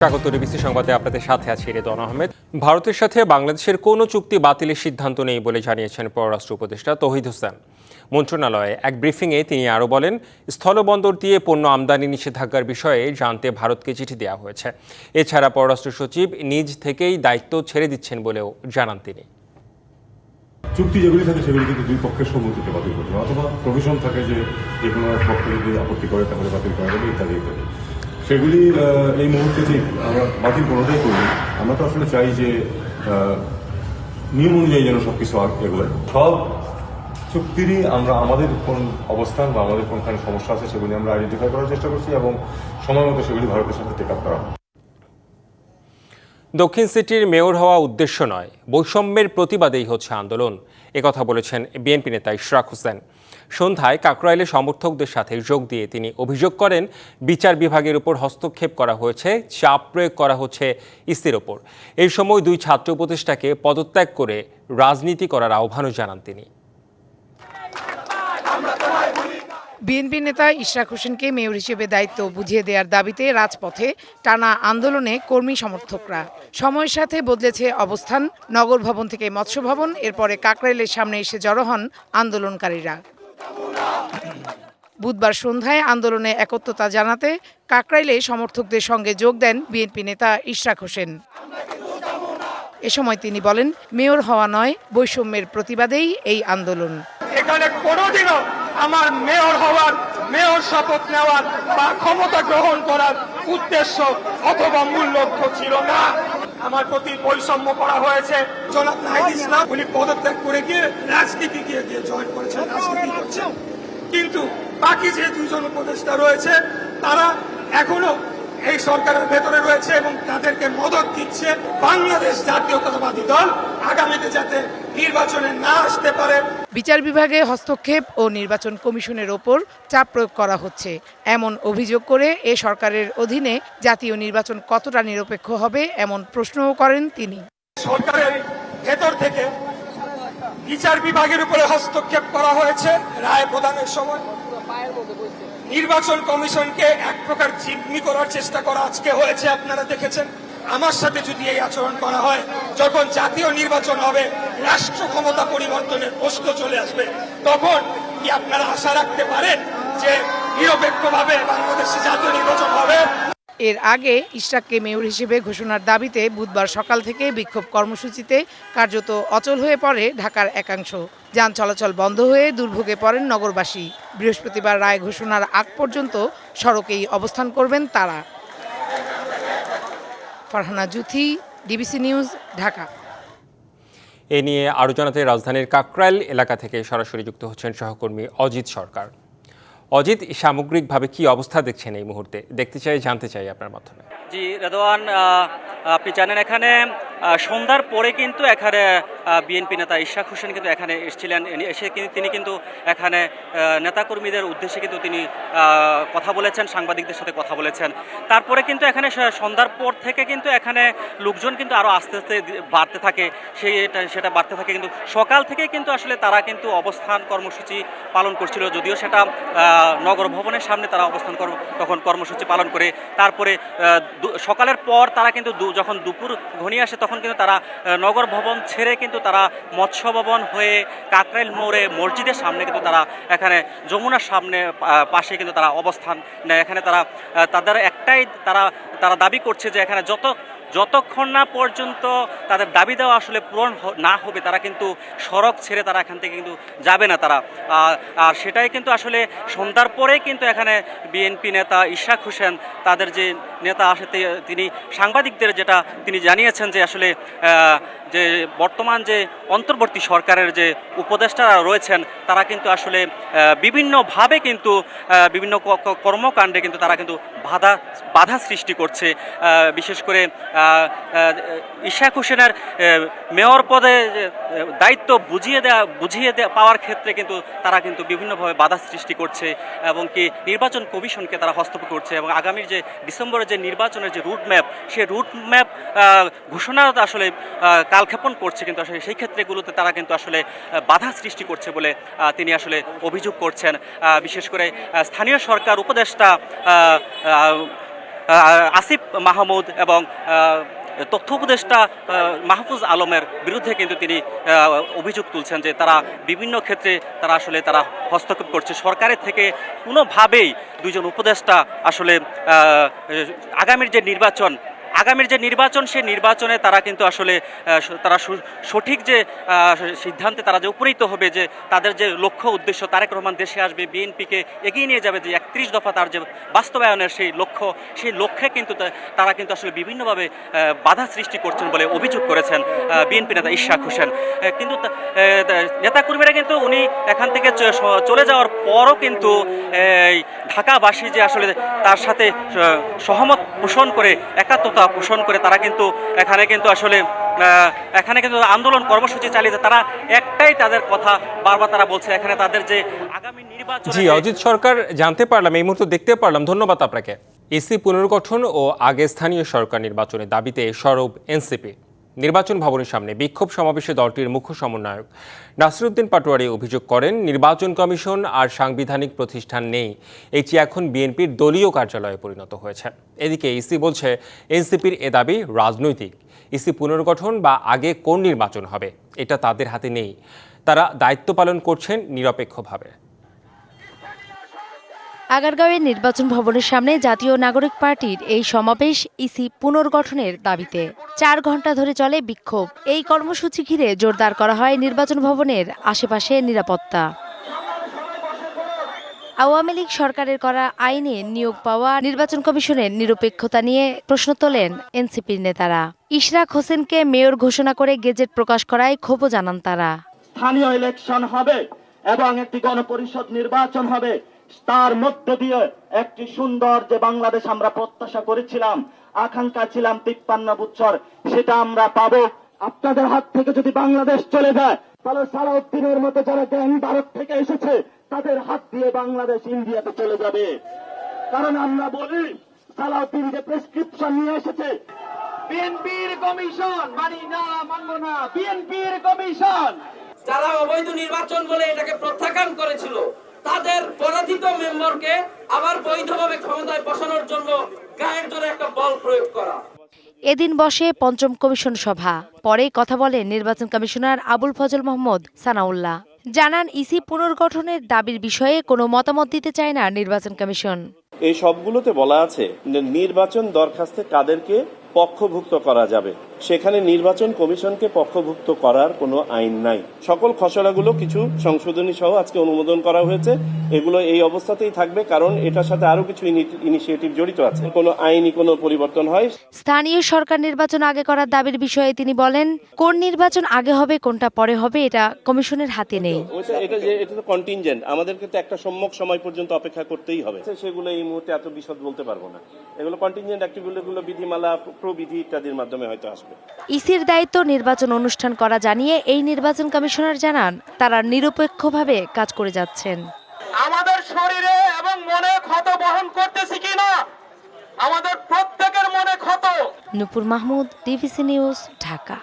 স্বাগত ডিবিসি সংবাদে আপনাদের সাথে আছি রেদওয়ান আহমেদ। ভারতের সাথে বাংলাদেশের কোনো চুক্তি বাতিলের সিদ্ধান্ত নেই বলে জানিয়েছেন পররাষ্ট্র উপদেষ্টা তৌহিদ হোসেন। মন্ত্রণালয়ে এক ব্রিফিংয়ে তিনি আরও বলেন, স্থলবন্দর দিয়ে পণ্য আমদানি নিষেধাজ্ঞার বিষয়ে জানতে ভারতকে চিঠি দেওয়া হয়েছে। এছাড়া পররাষ্ট্র সচিব নিজ থেকেই দায়িত্ব ছেড়ে দিচ্ছেন বলেও জানান তিনি। চুক্তি যেগুলি থাকে সেগুলি কিন্তু দুই পক্ষের সম্মতিতে বাতিল করতে হবে, অথবা প্রভিশন থাকে যে কোনো এক পক্ষ যদি আপত্তি করে তাহলে বাতিল করা যাবে ইত্যাদি ইত্যাদি। সেগুলি এই মুহূর্তে ঠিক আমরা বাতিল কোনোটাই করি। আমরা তো আসলে চাই যে নিয়ম অনুযায়ী যেন সবকিছু এগোয়। সব চুক্তিরই আমরা আমাদের কোন অবস্থান বা আমাদের কোনখানে সমস্যা আছে সেগুলি আমরা আইডেন্টিফাই করার চেষ্টা করছি এবং সময় মতো সেগুলি ভারতের সাথে টেক আপ করা হয়। দক্ষিণ সিটির মেয়র হওয়া উদ্দেশ্য নয়, বৈষম্যের প্রতিবাদেই হচ্ছে আন্দোলন, একথা বলেছেন বিএনপি নেতা ইশরাক হোসেন। সন্ধ্যায় কাকরাইলে সমর্থকদের সাথে যোগ দিয়ে তিনি অভিযোগ করেন, বিচার বিভাগের উপর হস্তক্ষেপ করা হয়েছে, চাপ প্রয়োগ করা হচ্ছে ইসির ওপর। এই সময় দুই ছাত্র উপদেষ্টাকে পদত্যাগ করে রাজনীতি করার আহ্বানও জানান তিনি। বিএনপি নেতা ইশরাক হোসেনকে মেয়র হিসেবে দায়িত্ব বুঝিয়ে দেওয়ার দাবিতে রাজপথে টানা আন্দোলনে কর্মী সমর্থকরা। সময়ের সাথে বদলেছে অবস্থান। নগর ভবন থেকে মৎস্য ভবন, এরপরে কাকরাইলের সামনে এসে জড়ো হন আন্দোলনকারীরা। বুধবার সন্ধ্যায় আন্দোলনে একত্রতা জানাতে কাকরাইলে সমর্থকদের সঙ্গে যোগ দেন বিএনপি নেতা ইশরাক হোসেন। এ সময় তিনি বলেন, মেয়র হওয়া নয়, বৈষম্যের প্রতিবাদেই এই আন্দোলন। এখানে কোনোদিনও আমার মেয়র হওয়ার, মেয়র শপথ নেওয়ার বা ক্ষমতা গ্রহণ করার উদ্দেশ্য অথবা মূল লক্ষ্য ছিল না। আমার প্রতি বৈষম্য করা হয়েছে। জনাব নাহিদ ইসলাম উনি পদত্যাগ করে গিয়ে রাজনীতি গিয়ে জয়েন করেছেন, রাজনীতি করছেন। কিন্তু বাকি যে দুজন উপদেষ্টা রয়েছে তারা এখনো এই সরকারের ভেতরে রয়েছে এবং তাদেরকে মদত দিচ্ছে বাংলাদেশ জাতীয়তাবাদী দল আগামীতে যাতে নির্বাচনে না আসতে পারে। বিচার বিভাগে হস্তক্ষেপ ও নির্বাচন কমিশনের ওপর চাপ প্রয়োগ করা হচ্ছে এমন অভিযোগ করে এ সরকারের অধীনে জাতীয় নির্বাচন কতটা নিরপেক্ষ হবে এমন প্রশ্নও করেন তিনি। সরকারের ভেতর থেকে বিচার বিভাগের উপরে হস্তক্ষেপ করা হয়েছে রায় প্রদানের সময়। নির্বাচন কমিশনকে এক প্রকার জিম্মি করার চেষ্টা করা আজকে হয়েছে, আপনারা দেখেছেন। আমার সাথে যদি এই আচরণ করা হয়, যখন জাতীয় নির্বাচন হবে, রাষ্ট্র ক্ষমতা পরিবর্তনের প্রশ্ন চলে আসবে, তখন কি আপনারা আশা রাখতে পারেন যে নিরপেক্ষভাবে বাংলাদেশে জাতীয় নির্বাচন হবে? এর আগে ইশরাককে মেয়র হিসেবে ঘোষণার দাবিতে বুধবার সকাল থেকে বিক্ষোভ কর্মসূচিতে কার্যত অচল হয়ে পড়ে ঢাকার একাংশ। যান চলাচল বন্ধ হয়ে দুর্ভোগে পড়েন নগরবাসী। বৃহস্পতিবার রায় ঘোষণার আগ পর্যন্ত সড়কেই অবস্থান করবেন তারা। Farhana Juthi, DBC news, Dhaka. এ নিয়ে আরও জানাতে রাজধানীর কাকরাইল এলাকা থেকে সরাসরি যুক্ত হচ্ছেন সহকর্মী অজিত সরকার। অজিত, সামগ্রিকভাবে কি অবস্থা দেখছেন এই মুহূর্তে? দেখতে চাই, জানতে চাই আপনার মাধ্যমে। জি রেদওয়ান, আপনি জানেন এখানে সন্ধ্যার পরে কিন্তু এখানে বিএনপি নেতা ইশরাক হোসেন কিন্তু এখানে এসেছিলেন। এসে তিনি কিন্তু এখানে নেতাকর্মীদের উদ্দেশ্যে কিন্তু তিনি কথা বলেছেন, সাংবাদিকদের সাথে কথা বলেছেন। তারপরে কিন্তু এখানে সন্ধ্যার পর থেকে কিন্তু এখানে লোকজন কিন্তু আরও আস্তে আস্তে বাড়তে থাকে, সেটা বাড়তে থাকে। কিন্তু সকাল থেকে কিন্তু আসলে তারা কিন্তু অবস্থান কর্মসূচি পালন করছিল, যদিও সেটা নগর ভবনের সামনে তারা অবস্থান তখন কর্মসূচি পালন করে। তারপরে সকালের পর তারা কিন্তু যখন দুপুর ঘনিয়ে আসে তখন কিন্তু তারা নগর ভবন ছেড়ে কিন্তু তারা মৎস্য ভবন হয়ে কাকরাইল মোড়ে মসজিদের সামনে কিন্তু তারা এখানে যমুনার সামনে পাশে কিন্তু তারা অবস্থান নেয়। এখানে তাদের একটাই তারা দাবি করছে যে এখানে যতক্ষণ না পর্যন্ত তাদের দাবি দেওয়া আসলে পূরণ না হবে, তারা কিন্তু সড়ক ছেড়ে তারা এখান থেকে কিন্তু যাবে না তারা। আর সেটাই কিন্তু আসলে সন্ধ্যার পরে কিন্তু এখানে বিএনপি নেতা ইশরাক হোসেন, তাদের যে নেতা আসে, তিনি সাংবাদিকদের যেটা তিনি জানিয়েছেন যে আসলে যে বর্তমান যে অন্তর্বর্তী সরকারের যে উপদেষ্টারা রয়েছেন তারা কিন্তু আসলে বিভিন্নভাবে কিন্তু বিভিন্ন কর্মকাণ্ডে কিন্তু তারা কিন্তু বাধা সৃষ্টি করছে। বিশেষ করে ইশরাক হোসেনের মেয়র পদে দায়িত্ব বুঝিয়ে পাওয়ার ক্ষেত্রে কিন্তু তারা কিন্তু বিভিন্নভাবে বাধা সৃষ্টি করছে এবং কি নির্বাচন কমিশনকে তারা হস্তক্ষেপ করছে এবং আগামীর যে ডিসেম্বরের যে নির্বাচনের যে রুটম্যাপ, সেই রুটম্যাপ ঘোষণা আসলে কালক্ষেপণ করছে, কিন্তু আসলে সেই ক্ষেত্রেগুলোতে তারা কিন্তু আসলে বাধা সৃষ্টি করছে বলে তিনি আসলে অভিযোগ করছেন। বিশেষ করে স্থানীয় সরকার উপদেষ্টা আসিফ মাহমুদ এবং তথ্য উপদেষ্টা মাহফুজ আলমের বিরুদ্ধে কিন্তু তিনি অভিযোগ তুলছেন যে তারা বিভিন্ন ক্ষেত্রে তারা হস্তক্ষেপ করছে সরকারের থেকে কোনোভাবেই দুইজন উপদেষ্টা আসলে আগামীর যে নির্বাচন সেই নির্বাচনে তারা কিন্তু আসলে তারা সঠিক যে সিদ্ধান্তে তারা যে উপনীত হবে যে তাদের যে লক্ষ্য উদ্দেশ্য তারেক রহমান দেশে আসবে বিএনপিকে এগিয়ে নিয়ে যাবে যে 31 দফা তার যে বাস্তবায়নের সেই লক্ষ্যে কিন্তু তারা কিন্তু আসলে বিভিন্নভাবে বাধা সৃষ্টি করছেন বলে অভিযোগ করেছেন বিএনপি নেতা ইশরাক হোসেন। কিন্তু নেতাকর্মীরা কিন্তু উনি এখান থেকে চলে যাওয়ার পরও কিন্তু ঢাকাবাসী যে আসলে তার সাথে সহমত পোষণ করে একাত্মতা পোষণ করে তারা কিন্তু এখানে কিন্তু আন্দোলন কর্মসূচি চালিয়ে তারা একটাই তাদের কথা বারবার তারা বলছে এখানে তাদের যে আগামী নির্বাচন। জি অজিত সরকার, জানতে পারলাম, এই মুহূর্তে দেখতে পারলাম, ধন্যবাদ আপনাকে। ইসি পুনর্গঠন ও আগে স্থানীয় সরকার নির্বাচনের দাবিতে সরব এনসিপি। নির্বাচন ভবনের সামনে বিক্ষোভ সমাবেশে দলটির মুখ্য সমন্বয়ক নাসিরউদ্দিন পাটোয়ারি অভিযোগ করেন, নির্বাচন কমিশন আর সাংবিধানিক প্রতিষ্ঠান নেই, এটি এখন বিএনপির দলীয় কার্যালয়ে পরিণত হয়েছে। এদিকে ইসি বলছে এনসিপির এ দাবি রাজনৈতিক। ইসি পুনর্গঠন বা আগে কোন নির্বাচন হবে এটা তাদের হাতে নেই, তারা দায়িত্ব পালন করছেন নিরপেক্ষভাবে। আগারগাঁওয়ের নির্বাচন ভবনের সামনে জাতীয় নাগরিক পার্টির এই সমাবেশ ইসি পুনর্গঠনের দাবিতে 4 ঘন্টা ধরে চলে বিক্ষোভ। এই কর্মসূচি ঘিরে জোরদার করা হয় নির্বাচন ভবনের আশেপাশে নিরাপত্তা। আওয়ামী লীগ সরকারের করা আইনে নিয়োগ পাওয়া নির্বাচন কমিশনের নিরপেক্ষতা নিয়ে প্রশ্ন তোলেন এনসিপির নেতারা। ইশরাক হোসেনকে মেয়র ঘোষণা করে গেজেট প্রকাশ করায় ক্ষোভ জানান তারা। স্থানীয় ইলেকশন হবে এবং একটি গণপরিষদ নির্বাচন হবে, তার মধ্য দিয়ে একটি সুন্দর যে বাংলাদেশ আমরা প্রত্যাশা করেছিলাম, আকাঙ্ক্ষা ছিলাম 53 বছর, সেটা আমরা পাবো। আপনাদের হাত থেকে যদি বাংলাদেশ চলে যায় তাহলে সালাউদ্দিনের মতো যারা জ্ঞান ভারত থেকে এসেছে তাদের হাত দিয়ে বাংলাদেশ ইন্ডিয়াতে চলে যাবে। কারণ আমরা বলি সালাউদ্দিন যে প্রেসক্রিপশন নিয়ে এসেছে, বিএনপির কমিশন মানি না, মানব না, বিএনপির কমিশন যারা অবৈধ নির্বাচন বলে এটাকে প্রত্যাখ্যান করেছিল তাদের পরাজিত মেম্বারকে আবার বৈধভাবে ক্ষমতায় বসানোর জন্য গায়ের জোরে একটা বল প্রয়োগ করা। এদিন বসে পঞ্চম কমিশন সভা। পরে কথা বলেন নির্বাচন কমিশনার আবুল ফজল মোহাম্মদ সানাউল্লাহ। জানান ইসি পুনর্গঠনের দাবির বিষয়ে কোনো মতামত দিতে চায় না নির্বাচন কমিশন। এই সবগুলোতে বলা আছে নির্বাচন দরখাস্তে কাদেরকে পক্ষভুক্ত করা যাবে, সেখানে নির্বাচন কমিশনকে পক্ষভুক্ত করার কোনো আইন নাই। সকল খসড়াগুলো কিছু সংশোধনী সহ আজকে অনুমোদন করা হয়েছে, এগুলো এই অবস্থাতেই থাকবে, কারণ এটার সাথে আরো কিছু ইনিশিয়েটিভ জড়িত আছে। কোনো আইনি কোনো পরিবর্তন হয়। স্থানীয় সরকার নির্বাচন আগে করার দাবির বিষয়ে তিনি বলেন, কোন নির্বাচন আগে হবে কোনটা পরে হবে এটা কমিশনের হাতে নেই। এটা তো কন্টিনজেন্ট, আমাদেরকে তো একটা সম্যক সময় পর্যন্ত অপেক্ষা করতেই হবে। সেগুলো এই মুহূর্তে এত বিশদ বলতে পারবো না। এগুলো কন্টিনজেন্ট অ্যাক্টিভিটিগুলো বিধিমালা প্রবিধি ইত্যাদির মাধ্যমে হয়তো আসবে। ইসির দায়িত্ব নির্বাচন অনুষ্ঠান করা জানিয়ে এই নির্বাচন কমিশনার জানান তারা নিরপেক্ষভাবে কাজ করে যাচ্ছেন। আমাদের শরীরে এবং মনে ক্ষত বহন করতেছি কিনা, আমাদের প্রত্যেকের মনে ক্ষত। নূপুর মাহমুদ, ডিভিসি নিউজ, ঢাকা।